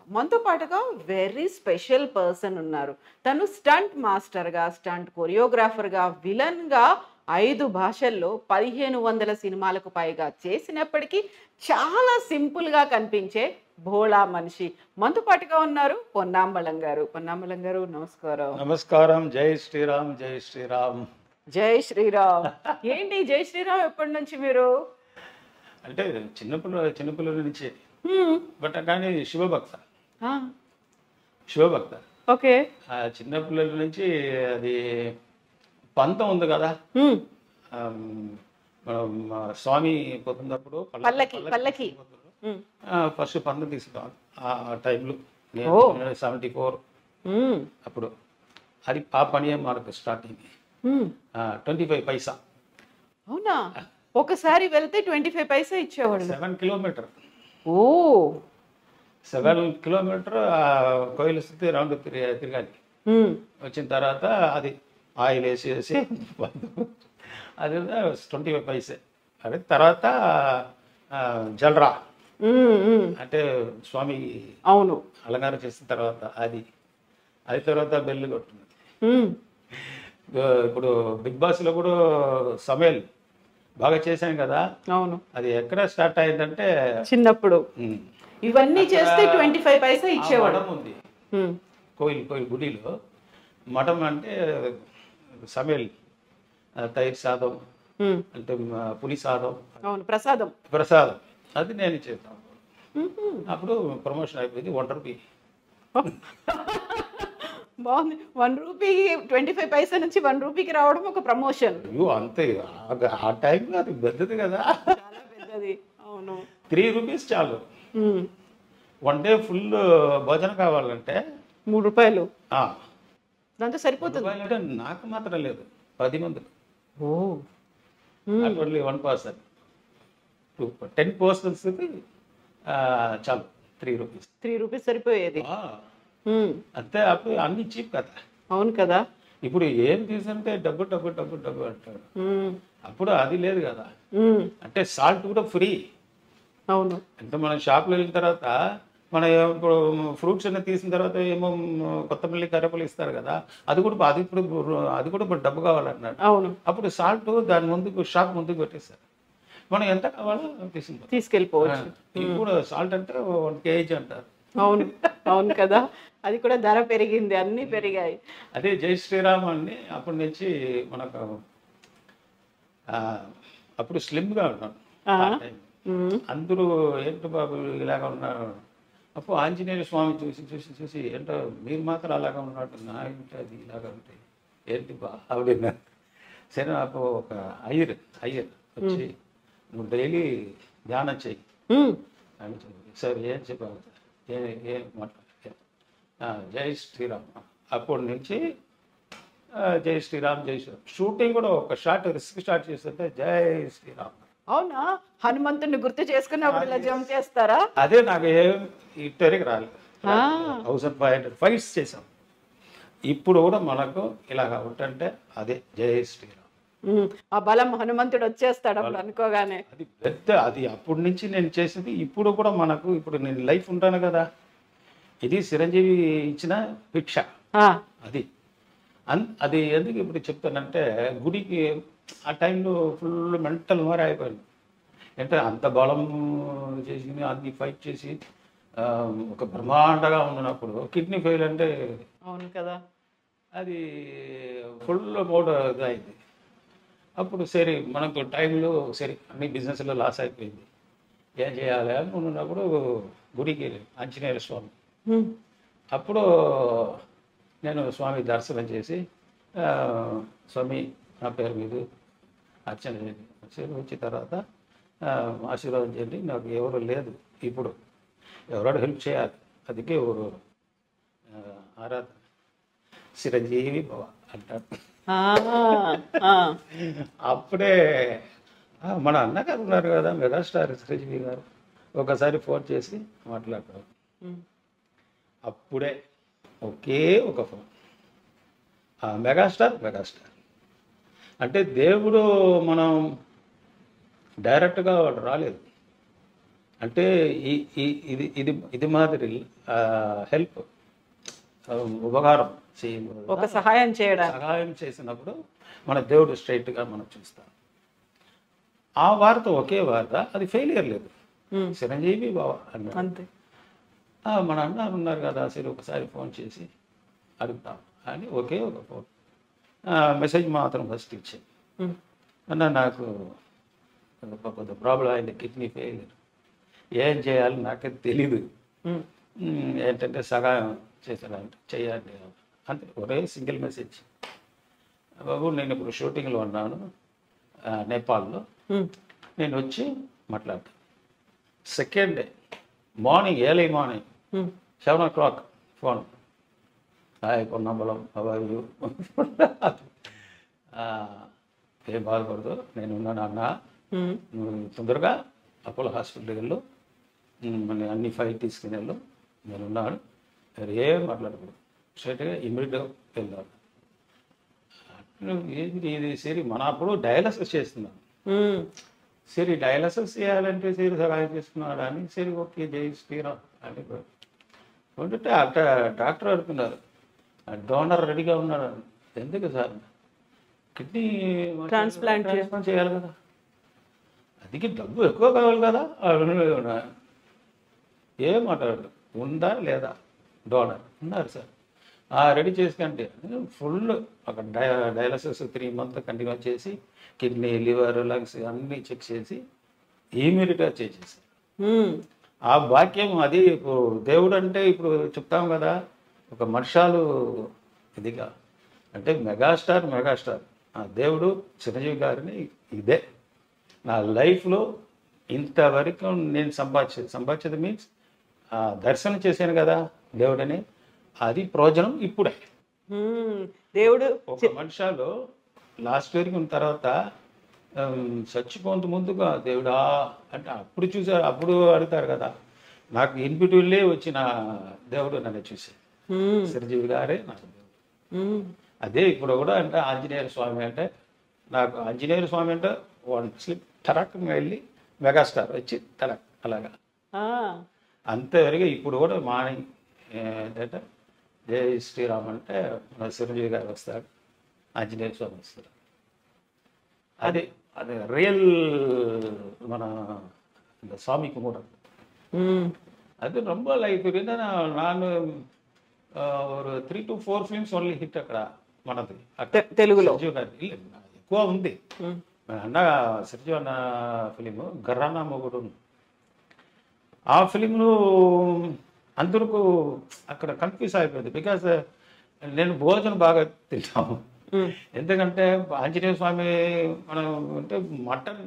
మనతో పాటుగా very special person ఉన్నారు. తను స్టంట్ మాస్టర్‌గా, స్టంట్ కొరియోగ్రాఫర్‌గా, విలన్‌గా 5 భాషల్లో 1500 సినిమాలకు పైగా చేసినప్పటికీ చాలా సింపుల్‌గా కనిపించే భోళా మనిషి. మనతో పాటుగా ఉన్నారు పొన్నాంబలం గారు. పొన్నాంబలం గారు నమస్కారం. నమస్కారం. జై శ్రీరామ్, జై శ్రీరామ్. జై శ్రీరామ్. ఏంటి జై శ్రీరామ్ ఎప్పటి నుంచి మీరు? అంటే చిన్నపిల్లల నుంచి. హ్మ్. కానీ శివభక్త. ఆ! శివభక్త. ఓకే. చిన్నపిల్లల నుంచి అది పంతం ఉంది కదా. హ్మ్. ఆమ్, మనం స్వామి పోతున్నప్పుడు పల్లకి. హ్మ్. ఫస్ట్ పంతం తీసుకున్నాం ఆ టైంలో. ఓ. 74 హ్మ్. అప్పుడు అది ఆ పని మనకు స్టార్ట్ అయింది. హ్మ్. 25 పైసా. అవునా? ఒకసారి వెళ్తే 25 పైసా ఇచ్చేవాళ్ళు. 7 కిలోమీటర్. ఓ. 7 కిలోమీటర్ కోయిల స్థితి రౌండ్ తిరగాలి. హ్మ్. వచ్చిన తర్వాత అది ఆయిల్ వేసి అది 25 పైసే. అదే తర్వాత జల్రా హ్మ్. హ్మ్. అంటే స్వామి అవును. అలంకారం చేసిన తర్వాత అది తర్వాత బెల్లు కొట్టున్నది. హ్మ్. ఇప్పుడు బిగ్ బాస్లో కూడా సమయల్ బాగా చేశాం కదా. అవును. అది ఎక్కడ స్టార్ట్ అయిందంటే చిన్నప్పుడు ఉమ్, ఇవన్నీ అక్కడ చేస్తే 25 పైసా ఆ ఇచ్చేవాడు. మఠం ఉంది. హ్మ్. కోయిల్ గుడిలో మఠం అంటే సమయల్ తైర్ సాదం హ్మ్. అంటే పులి సాదం అవును. ప్రసాదం. ప్రసాదం అది నేను చేస్తాను. హుహు. అప్పుడు ప్రమోషన్ అయిపోయింది. 1 రూపీ. బాగుంది. 1 రూపీకి 25 పైసా నుంచి 1 రూపీకి రావడం ఒక ప్రమోషన్. అయ్యో అంతే. ఆ టైంలో అది పెద్దది కదా. చాలా పెద్దది. అవును. 3 రూపీస్ చాలు. హ్మ్. 1 డే ఫుల్ భోజనం కావాలంటే 3 రూపాయలు. ఆ, దాంతో 3 సరిపోతుంది. రూపాయలు అంటే నాకు మాత్రం లేదు, 10 మందికి. ఓ. హ్మ్. నాట్ ఓన్లీ 1 పర్సన్, 10 పర్సన్స్కి చాలు 3 రూపీస్. 3 రూపీస్ సరిపోయేది. హ్మ్. అంతే. అప్పుడు అన్ని చీప్ కదా. అవును కదా. ఇప్పుడు ఏం తీసుంటే డబ్బు డబ్బు డబ్బు డబ్బు అంటాడు. హ్మ్. అప్పుడు అది లేదు కదా. హ్మ్. అంటే సాల్ట్ కూడా ఫ్రీ. అవును. అంటే మనం షాప్లో వెళ్ళిన తర్వాత మన ఇప్పుడు ఫ్రూట్స్ అన్ని తీసిన తర్వాత ఏమో కొత్తమల్లి కరివేపాకు ఇస్తారు కదా. అది కూడా ఇప్పుడు డబ్బు కావాలన్నాడు. అవును. అప్పుడు సాల్ట్ దాని ముందుకు షాప్ ముందుకు పెట్టేస్తారు. మనం ఎంత కావాలో తీసుకుంటాం. తీసుకెళ్ళిపోవచ్చు. ఇప్పుడు సాల్ట్ అంటే 1 కేజీ అంటారు. అవును. అవును కదా. అది కూడా ధర పెరిగింది. అన్నీ పెరిగాయి. అదే జై శ్రీరామ్ అని అప్పటి నుంచి మనకు ఆ, అప్పుడు స్లిమ్గా ఉన్నాను ఆ. ఆ టైం. హ్మ్. అందరూ ఏంటి బాబు ఇలాగ ఉన్నారు. అప్పుడు ఆంజనేయ స్వామి చూసి చూసి చూసి ఏంటో మీరు మాత్రం అలాగా ఉన్నట్టు నా ఇంటి అది ఇలాగ ఉంటాయి ఏంటి బా ఆవిడ. సరే అప్పుడు ఒక అయ్యర్ వచ్చి నువ్వు డైలీ ధ్యానం చెయ్యి హ్మ్. అని చెప్పి, సరే ఏం చెప్పావు ఏం మాట్లాడు, జై శ్రీరామ్. అప్పటి నుంచి జై శ్రీరామ్ జై శ్రీరామ్. షూటింగ్ కూడా ఒక షాట్ రిస్క్ షాట్ చేస్తుంటే జై శ్రీరామ్. అవునా? హనుమంతుడిని గుర్తు చేసుకున్నప్పుడు ఇలా జంప్ చేస్తారా? అదే నాకు ఏం ఇట్టరికి రాలేదు. ఆ. 1500 ఫైట్స్ చేసాం. ఇప్పుడు కూడా మనకు ఇలాగ ఉంటుంటే అదే జై శ్రీరామ్. హ్మ్. ఆ బలం హనుమంతుడు వచ్చేస్తాడు అప్పుడు అనుకోగానే. అది పెద్ద అది అప్పటి నుంచి నేను చేసేది. ఇప్పుడు కూడా మనకు ఇప్పుడు నేను లైఫ్ ఉంటాను కదా. ఇది చిరంజీవి ఇచ్చిన భిక్ష. ఆ. అది అది ఎందుకు ఇప్పుడు చెప్తానంటే గుడికి ఆ టైంలో ఫుల్ మెంటల్ మారి అయిపోయాను. అంటే అంత బలం చేసి అన్ని ఫైట్ చేసి ఒక బ్రహ్మాండగా ఉన్నప్పుడు కిడ్నీ ఫెయిల్ అంటే అవును కదా. అది ఫుల్ మోడ్ ఇదైంది. అప్పుడు సరే మనకు టైంలో సరే అన్ని బిజినెస్లో లాస్ అయిపోయింది. ఏం చేయాలి అనుకున్నప్పుడు గుడికి వెళ్ళాను, ఆంజనేయ స్వామి. హ్మ్. అప్పుడు నేను స్వామి దర్శనం చేసి ఆ, స్వామి నా పేరు మీద అర్చన చేయండి. వచ్చిన తర్వాత ఆశీర్వాదం చేయండి. నాకు ఎవరు లేదు ఇప్పుడు, ఎవరో హెల్ప్ చేయాలి. అందుకే ఎవరు ఆరాధన చిరంజీవి భవ అంటారు. ఆ. ఆ. అప్పుడే మన అన్నగారు ఉన్నారు కదా మెగాస్టార్ చిరంజీవి గారు, ఒకసారి ఫోన్ చేసి మాట్లాడతారు. హ్మ్. అప్పుడే ఒకే ఒక ఫోన్, మెగాస్టార్ అంటే దేవుడు మనం డైరెక్ట్గా వాడు రాలేదు. అంటే ఇది ఇది ఇది మాదిరి హెల్ప్, ఉపకారం ఒక సహాయం చేయడానికి. సహాయం చేసినప్పుడు మన దేవుడు స్ట్రైట్గా మనం చూస్తాం. ఆ వార్త ఒకే వార్త, అది ఫెయిలియర్ లేదు. చిరంజీవి బాబా అన్నాడు, అంతే. మన అన్నారు ఉన్నారు కదా, సరే ఒకసారి ఫోన్ చేసి అడుగుతాం అని ఒకే ఒక ఫోన్ మెసేజ్ మాత్రం ఫస్ట్ ఇచ్చాను. అన్న నాకు కొంత ప్రాబ్లం అయింది, కిడ్నీ ఫెయిలియర్, ఏం చేయాలి నాకే తెలీదు, ఏంటంటే సహాయం చేశారంటే చెయ్యండి అంతే, ఒకే సింగిల్ మెసేజ్. బాబు నేను ఇప్పుడు షూటింగ్లో ఉన్నాను నేపాల్లో, నేను వచ్చి మాట్లాడతాను. Second day morning, early morning 7 o'clock phone, hi Ponnambalam అబ్బాయి, ఏం బాధపడదు, నేను ఉన్నాను అన్న, నువ్వు తొందరగా అపోలో హాస్పిటల్కి వెళ్ళు, అన్ని ఫైల్ తీసుకుని వెళ్ళు, నేను ఉన్నాడు, ఏం మాట్లాడకూడదు, స్ట్రైట్గా ఇమ్మీడియట్గా వెళ్ళాను. ఏంటి ఇది, సరే మన అప్పుడు డయాలసిస్ చేస్తున్నాను, సరే డయాలసిస్ చేయాలంటే సరే సహాయం చేస్తున్నాడు అని, సరే ఓకే జై శ్రీరామ్ అని ఉంటుంటే అట్ట డాక్టర్ అడుగుతున్నారు, డోనర్ రెడీగా ఉన్నాడు. ఎందుకు సార్, కిడ్నీ ట్రాన్స్ప్లాంట్ చేయాలి కదా, అదికి డబ్బు ఎక్కువ కావాలి కదా, ఏం మాట్లాడదు, ఉందా లేదా డోనర్, ఉన్నారు సార్ రెడీ చేసుకంటే ఫుల్ అక్కడ డయాలసిస్ 3 months కంటిన్యూ చేసి కిడ్నీ, లివర్, లంగ్స్ అన్నీ చెక్ చేసి ఇమీడియట్గా చేసేసి ఆ వాక్యం అది. ఇప్పుడు దేవుడు అంటే ఇప్పుడు చెప్తాం కదా, ఒక మనుషాలు ఇదిగా అంటే మెగాస్టార్ ఆ దేవుడు చిరంజీవి గారిని ఇదే నా లైఫ్లో ఇంతవరకు నేను సంపాదించేది మీన్స్ దర్శనం చేశాను కదా దేవుడని, అది ప్రయోజనం ఇప్పుడే. దేవుడు ఒక మనుషాలు లాస్ట్ వరకు ఉన్న తర్వాత చచ్చిపోంత ముందుగా దేవుడా అంటే అప్పుడు చూసారు, అప్పుడు అడుగుతారు కదా, నాకు ఇన్పిటివ్లే వచ్చిన దేవుడు నన్ను చూశారు, చిరంజీవి గారే నాకు దేవుడు. అదే ఇప్పుడు కూడా అంటే ఆంజనేయ స్వామి అంటే, నాకు ఆంజనేయ స్వామి అంటే వన్ స్లిప్ తరక్ వెళ్ళి మెగాస్టార్ వచ్చి తరక్ అలాగా అంతవరకు. ఇప్పుడు కూడా మార్నింగ్ ఏంటంటే జై శ్రీరామ్ అంటే మన చిరంజీవి గారు వస్తాడు, ఆంజనేయ స్వామి వస్తాడు. అది అది రియల్ మన இந்த சாமி கும்பிடுறது. அது ரொம்ப லைஃப் என்னன்னா நான் ஒரு 3 to 4 ఫిల్మ్స్ ఓన్లీ హిట్ అక్కడ మనది తెలుగులో. ಇಲ್ಲ ఎక్కువ ఉంది. అన్న సిర్జు అన్న ఫిలిం గర్రానా మొగుడు, ఆ ఫిలింను అందరికీ అక్కడ కన్ఫ్యూజ్ అయిపోయింది. బికాస్ నేను భోజనం బాగా తింటాము, ఎందుకంటే ఆంజనేయ స్వామి మనం అంటే మటన్